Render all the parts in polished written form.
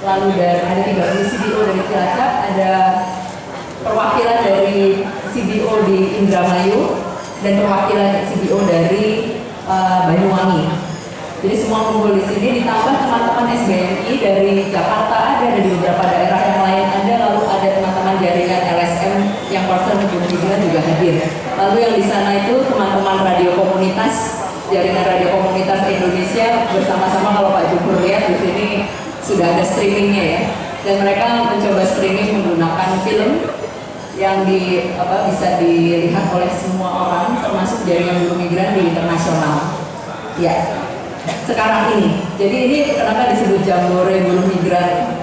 lalu ada 30 CBO dari Cilacap, ada perwakilan dari CBO di Indramayu, dan perwakilan CBO dari Banyuwangi. Jadi semua kumpul di sini, ditambah teman-teman SBMI dari Jakarta ada di beberapa daerah yang lain ada, lalu ada teman-teman jaringan LSM yang concern hubungan juga hadir. Lalu yang di sana itu teman-teman radio komunitas, jaringan radio komunitas Indonesia bersama-sama. Kalau Pak Jumhur lihat di sini sudah ada streamingnya ya, dan mereka mencoba streaming menggunakan film yang bisa dilihat oleh semua orang, termasuk jaringan buruh migran di internasional. Ya. Sekarang ini, jadi ini kenapa disebut Jambore Buruh Migran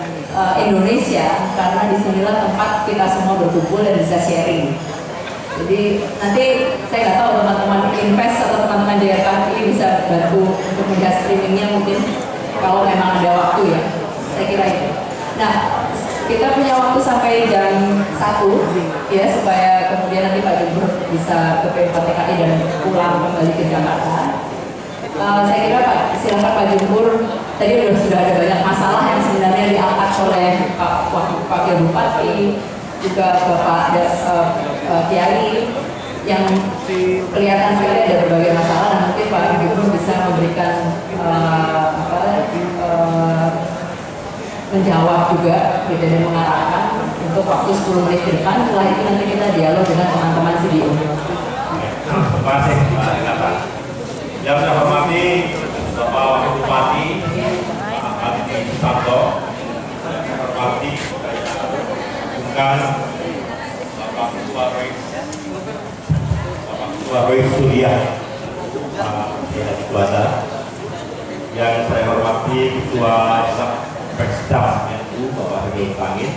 Indonesia, karena disinilah tempat kita semua berkumpul dan bisa sharing. Jadi nanti saya nggak tahu teman-teman Invest atau teman-teman JRKI bisa bantu untuk melihat streamingnya mungkin kalau memang ada waktu ya, saya kira itu. Nah, kita punya waktu sampai jam 1 ya, supaya kemudian nanti Pak Jumhur bisa ke P4TKI dan pulang kembali ke Jakarta. Saya kira silakan Pak Jumhur, tadi sudah ada banyak masalah yang sebenarnya diangkat oleh Pak Wakil Bupati, juga Bapak Kiai, yang kelihatan sekali ada berbagai masalah, dan mungkin Pak Jumhur bisa memberikan menjawab juga dan mengarahkan untuk waktu 10 menit ke depan. Setelah itu nanti kita dialog dengan teman-teman CBO. Terima kasih Pak Renata. Yang saya hormati Bapak Wakil Bupati Pak Adi Susanto, saya hormati bukan Bapak Ketua Roy Surya, Pak Yadi Kuasa, yang saya hormati Ketua Pekda NU Bapak Hidul Tangin,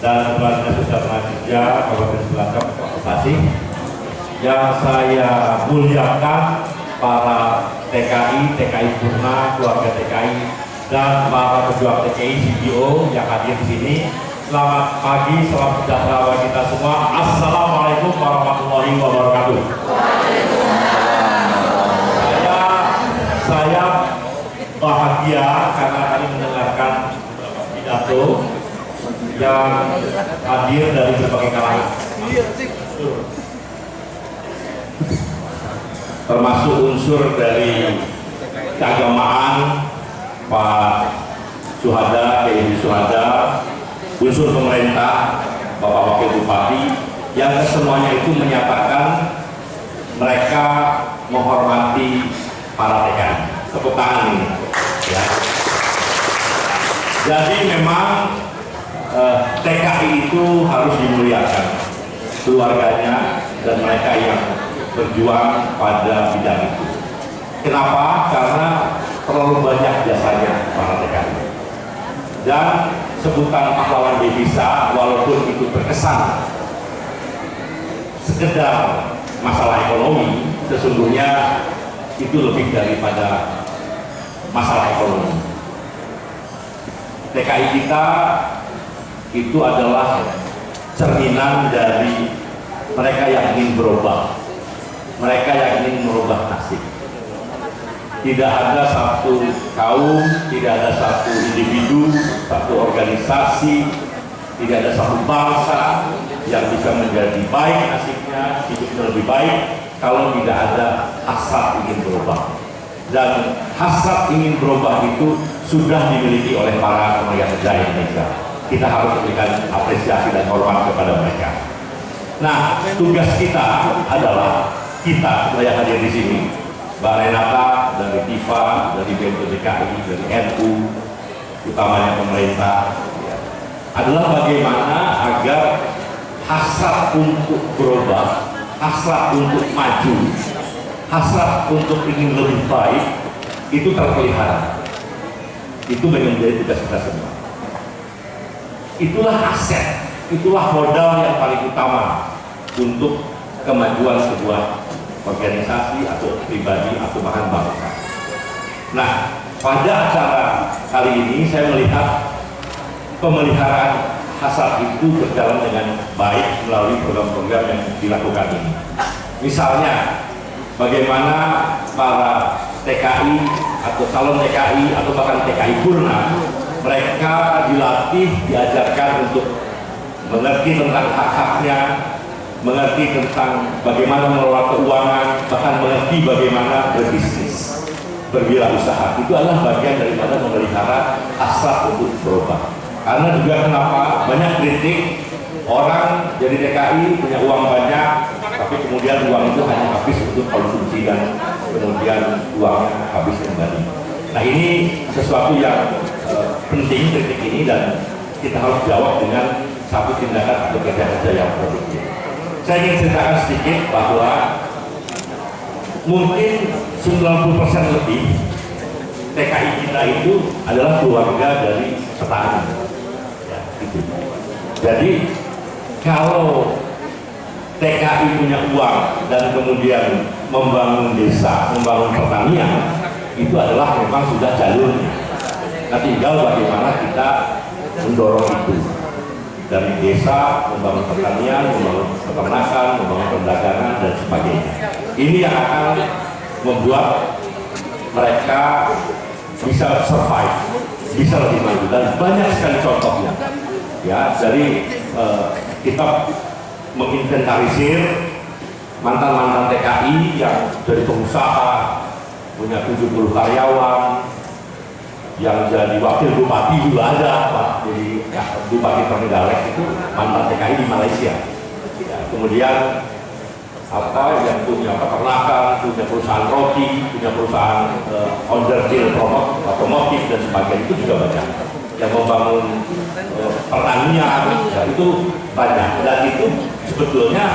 dan Kepala Dinas Sosial Tenaga Kabupaten Cilacap Bekasi. Yang saya muliakan para TKI, TKI Purna, keluarga TKI, dan para pejuang TKI CBO yang hadir di sini. Selamat pagi, salam sejahtera bagi kita semua. Assalamualaikum warahmatullahi wabarakatuh. Saya bahagia karena tadi mendengarkan pidato yang hadir dari berbagai kalangan, termasuk unsur dari keagamaan, Pak Suhada, Kiai Suhada, unsur pemerintah, Bapak Wakil Bupati, yang semuanya itu menyatakan mereka menghormati para TKI. Tepuk tangan ini. Ya. Jadi memang TKI itu harus dimuliakan, keluarganya dan mereka yang berjuang pada bidang itu. Kenapa? Karena terlalu banyak jasanya para TKI. Dan sebutan pahlawan devisa, walaupun itu terkesan sekedar masalah ekonomi, sesungguhnya itu lebih daripada masalah ekonomi. TKI kita itu adalah cerminan dari mereka yang ingin berubah, mereka yang ingin merubah nasib. Tidak ada satu kaum, tidak ada satu individu, satu organisasi, tidak ada satu bangsa yang bisa menjadi baik nasibnya, hidupnya lebih baik kalau tidak ada hasrat ingin berubah. Dan hasrat ingin berubah itu sudah dimiliki oleh para tenaga kerja Indonesia. Kita harus memberikan apresiasi dan hormat kepada mereka. Nah, tugas kita adalah kita yang hadir di sini, Mbak Renata, dari TIFA, dari BNP DKI, dari NU, utamanya pemerintah, adalah bagaimana agar hasrat untuk berubah, hasrat untuk maju, hasrat untuk ingin lebih baik itu terpelihara. Itu menjadi tugas kita semua. Itulah aset, itulah modal yang paling utama untuk kemajuan sebuah organisasi atau pribadi atau bahkan bangsa. Nah, pada acara kali ini saya melihat pemeliharaan hasrat itu berjalan dengan baik melalui program-program yang dilakukan ini. Misalnya, bagaimana para TKI atau calon TKI atau bahkan TKI Purna mereka dilatih, diajarkan untuk mengerti tentang hak-haknya, mengerti tentang bagaimana mengelola keuangan, bahkan mengerti bagaimana berbisnis, berwirausaha. Itu adalah bagian daripada memelihara hasrat untuk berubah. Karena juga kenapa banyak kritik orang jadi TKI punya uang banyak, tapi kemudian uang itu hanya habis untuk konsumsi dan kemudian uangnya habis kembali. Nah, ini sesuatu yang penting, kritik ini, dan kita harus jawab dengan satu tindakan atau kerja-kerja yang produktif. Saya ingin ceritakan sedikit bahwa mungkin 90% lebih TKI kita itu adalah keluarga dari petani. Ya, gitu. Jadi kalau TKI punya uang dan kemudian membangun desa, membangun pertanian, itu adalah memang sudah jalurnya. Nah, tinggal bagaimana kita mendorong itu. Dari desa, membangun pertanian, membangun peternakan, membangun perdagangan, dan sebagainya. Ini yang akan membuat mereka bisa survive, bisa lebih maju, dan banyak sekali contohnya. Ya, jadi kita menginventarisir mantan-mantan TKI yang dari pengusaha, punya 70 karyawan, yang jadi wakil bupati juga ada, Pak. Jadi ya, Bupati Trenggalek itu mantan TKI di Malaysia. Ya, kemudian yang punya peternakan, punya perusahaan roti, punya perusahaan onderdeal otomotif dan sebagainya, itu juga banyak. Yang membangun pertanian, ya, itu banyak. Dan itu sebetulnya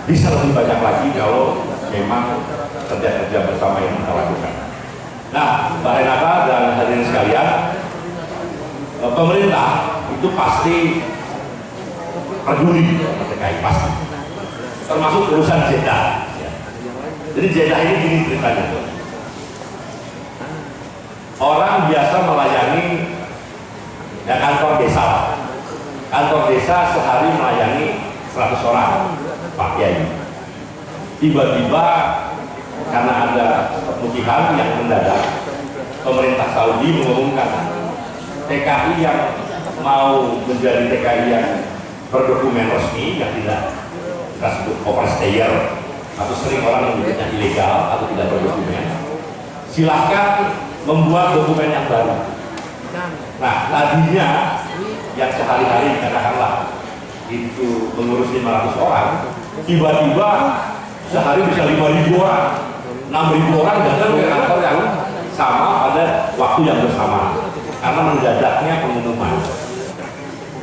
bisa lebih banyak lagi kalau memang kerja-kerja bersama yang kita lakukan. Nah, Mbak Renata dan hadirin sekalian, pemerintah itu pasti peduli dengan TKI, pasti. Termasuk urusan JEDA. Jadi JEDA ini gini ceritanya. Orang biasa melayani ya, kantor desa. Kantor desa sehari melayani 100 orang, Pak Kiai. Tiba-tiba karena ada pemutihan yang mendadak, pemerintah Saudi mengumumkan TKI yang mau menjadi TKI yang berdokumen resmi, yang tidak kita sebut overstayer, atau sering orang menyebutnya ilegal atau tidak berdokumen, silakan membuat dokumen yang baru. Nah, tadinya yang sehari-hari katakanlah itu mengurus 500 orang, tiba-tiba sehari bisa 5.000 orang, 6.000 orang datang ke kantor yang sama pada waktu yang bersama karena mendadaknya pengumuman.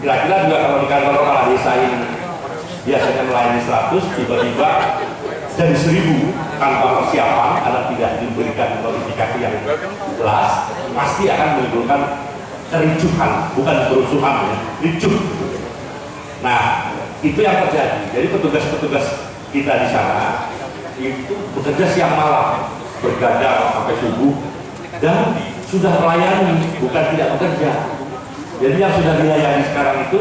Kira-kira juga kalau di kantor kepala desa ini biasanya melayani 100, tiba-tiba jadi 1.000 tanpa persiapan karena tidak diberikan notifikasi yang jelas, pasti akan menimbulkan kericuhan, bukan kerusuhan, ya, ricuh. Nah, itu yang terjadi. Jadi petugas-petugas kita di sana itu bekerja siang malam, bergadang sampai subuh, dan sudah melayani, bukan tidak bekerja. Jadi yang sudah dilayani sekarang itu,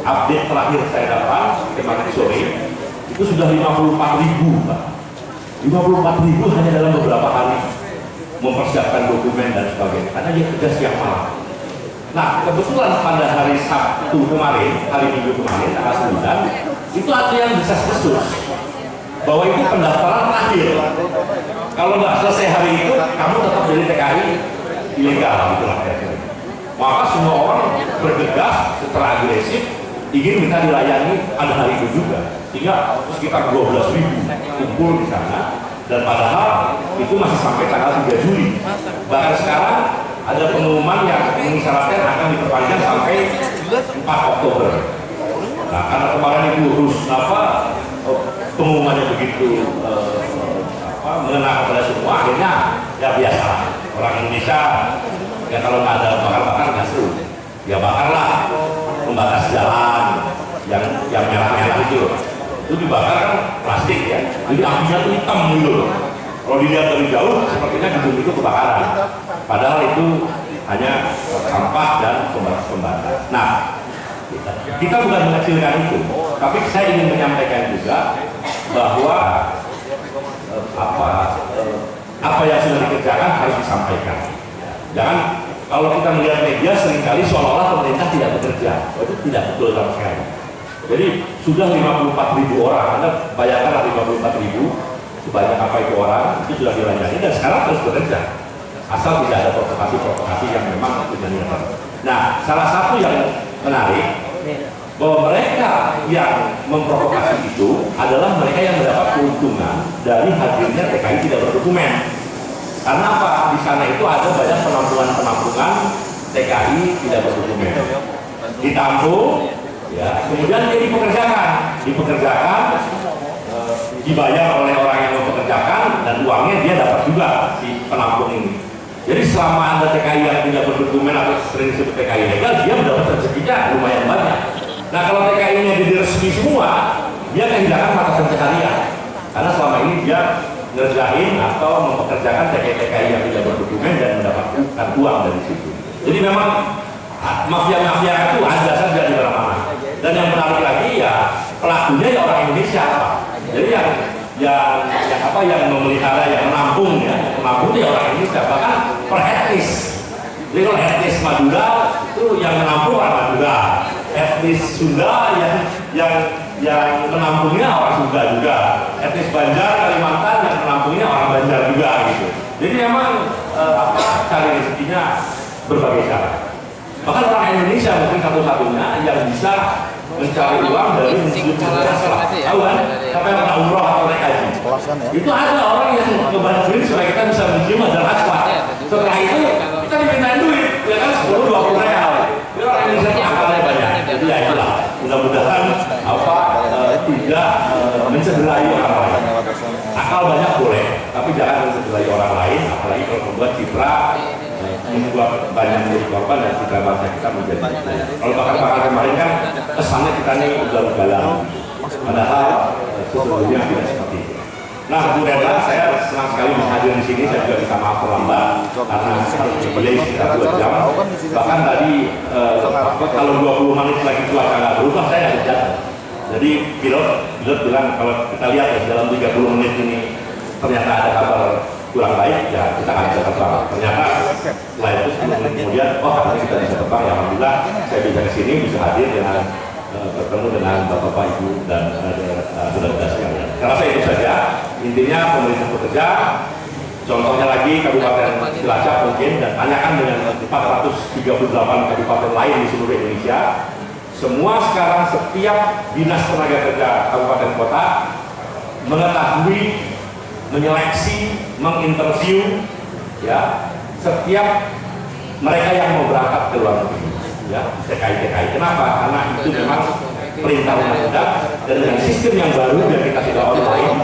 update terakhir saya dapat kemarin sore, itu sudah 54.000, Pak. 54.000 hanya dalam beberapa hari mempersiapkan dokumen dan sebagainya, karena dia kerja siang malam. Nah, kebetulan pada hari Sabtu kemarin, hari Minggu kemarin, tanggal 9, itu ada yang bisa khusus bahwa itu pendaftaran terakhir. Kalau nggak selesai hari itu, kamu tetap jadi TKI ilegal, gitu lah. Maka semua orang bergegas secara agresif ingin minta dilayani pada hari itu juga, sehingga sekitar 12.000 kumpul di sana. Dan padahal itu masih sampai tanggal 3 Juli. Bahkan sekarang ada pengumuman yang mengisyaratkan akan diperpanjang sampai 4 Oktober. Nah, karena kemarin itu urus pengumumannya begitu mengena kepada semua, akhirnya ya biasa orang Indonesia ya kalau nggak ada bakar-bakar nggak seru, ya bakarlah pembatas jalan yang merah-merah itu dibakar kan plastik ya, jadi apinya tuh hitam gitu. Kalau dilihat dari jauh sepertinya gedung itu kebakaran, padahal itu hanya sampah dan pembatas. Nah, kita bukan mengecilkan itu, tapi saya ingin menyampaikan juga bahwa apa yang sudah dikerjakan harus disampaikan. Jangan kalau kita melihat media seringkali seolah-olah pemerintah tidak bekerja. Itu tidak betul sama sekali. Jadi sudah 54.000 orang, Anda bayangkan 54.000 sebanyak apa itu orang, itu sudah dilayani dan sekarang terus bekerja. Asal tidak ada provokasi-provokasi yang memang tidak niatan. Nah, salah satu yang menarik bahwa mereka yang memprovokasi itu adalah mereka yang mendapat keuntungan dari hadirnya TKI tidak berdokumen. Karena apa? Di sana itu ada banyak penampungan TKI tidak berdokumen. Ditampung, ya, kemudian dia dipekerjakan, dibayar oleh orang yang mempekerjakan dan uangnya dia dapat juga si penampung ini. Jadi selama Anda TKI yang tidak berdokumen atau sering disebut TKI legal, dia mendapat rezekinya lumayan banyak. Nah kalau TKI-nya jadi resmi semua, dia kehilangan mata pencaharian. Karena selama ini dia ngerjain atau mempekerjakan TKI yang tidak berdokumen dan mendapatkan uang dari situ. Jadi memang mafia-mafia itu ada saja di mana-mana. Dan yang menarik lagi ya pelakunya ya orang Indonesia. Jadi yang memelihara, yang menampung ya orang Indonesia, bahkan per etnis. Jadi kalau etnis Madura itu yang menampung orang Madura, etnis Sunda yang menampungnya orang Sunda juga, etnis Banjar Kalimantan yang menampungnya orang Banjar juga gitu. Jadi memang cari rezekinya berbagai cara. Bahkan orang Indonesia mungkin satu-satunya yang bisa mencari uang dari muslim asal. Tahu kan? Siapa yang pernah umroh atau naik haji? Itu ada orang yang ngebantuin supaya kita bisa mencium Hajar Aswad. Setelah itu kita dimintain duit, ya kan 10-20 real. Jadi orang Indonesia akalnya banyak. Jadi ya itulah. Mudah-mudahan tidak mencederai orang lain. Akal banyak boleh, tapi jangan mencederai orang lain, apalagi kalau membuat citra membuat banyak menjadi korban dan citra bangsa kita menjadi. Kalau bakal kemarin kan kesannya kita ini ugal-ugalan, padahal sesungguhnya tidak seperti itu. Nah, Bu Rendra, saya senang sekali bisa hadir di sini. Saya juga minta maaf terlambat karena harus delay sekitar 2 jam. Bahkan tadi kalau 20 menit lagi cuaca nggak berubah, saya nggak bisa. Jadi pilot bilang kalau kita lihat ya dalam 30 menit ini ternyata ada kabar kurang baik, ya kita akan bisa terbang. Ternyata setelah itu 10 menit kemudian, hari ini kita bisa terbang. Ya alhamdulillah saya bisa kesini, bisa hadir dengan bertemu dengan bapak-bapak, ibu dan saudara-saudara sekalian. Saya rasa itu saja. Intinya pemerintah bekerja. Contohnya lagi Kabupaten Cilacap mungkin, dan tanyakan dengan 438 kabupaten lain di seluruh Indonesia. Semua sekarang setiap dinas tenaga kerja kabupaten kota mengetahui, menyeleksi, menginterview ya setiap mereka yang mau berangkat ke luar negeri, ya TKI. Kenapa? Karena itu memang perintah undang-undang, dan dengan sistem yang baru yang kita sudah online,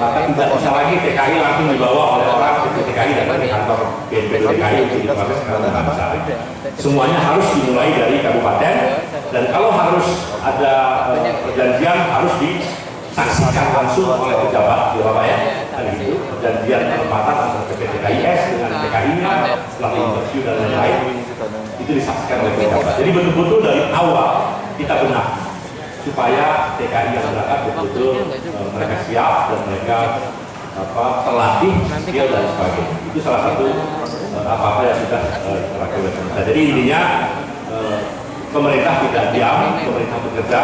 maka tidak bisa lagi TKI langsung dibawa oleh orang ke TKI dan ke kantor BNPB TKI untuk diproses sekarang bangsa. Semuanya harus dimulai dari kabupaten, dan kalau harus ada perjanjian harus disaksikan langsung oleh pejabat di Bapak ya. Dan itu perjanjian penempatan antara PPTKIS dengan TKI-nya setelah interview dan lain-lain itu disaksikan oleh pejabat. Jadi betul-betul dari awal kita benar supaya TKI yang berangkat betul-betul mereka siap dan mereka terlatih, skill dan sebagainya. Itu salah satu apa-apa yang sudah dilakukan. Jadi intinya pemerintah tidak diam, pemerintah bekerja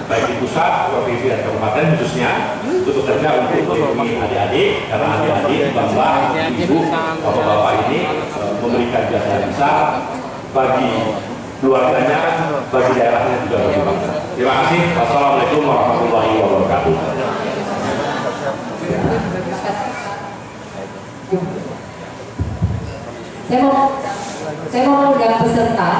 baik di pusat, provinsi dan kabupaten khususnya untuk bekerja untuk melindungi adik-adik, karena adik-adik, bapak, ibu, bapak-bapak ini memberikan jasa yang besar bagi keluarganya, bagi daerahnya juga bagi bangsa. Terima kasih. Wassalamualaikum warahmatullahi wabarakatuh. Saya mau mengundang peserta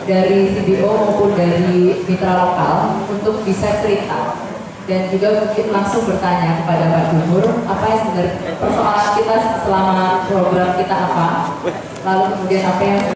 dari CBO maupun dari mitra lokal untuk bisa cerita dan juga mungkin langsung bertanya kepada Pak Gubernur apa yang sebenarnya persoalan kita selama program kita apa, lalu kemudian apa yang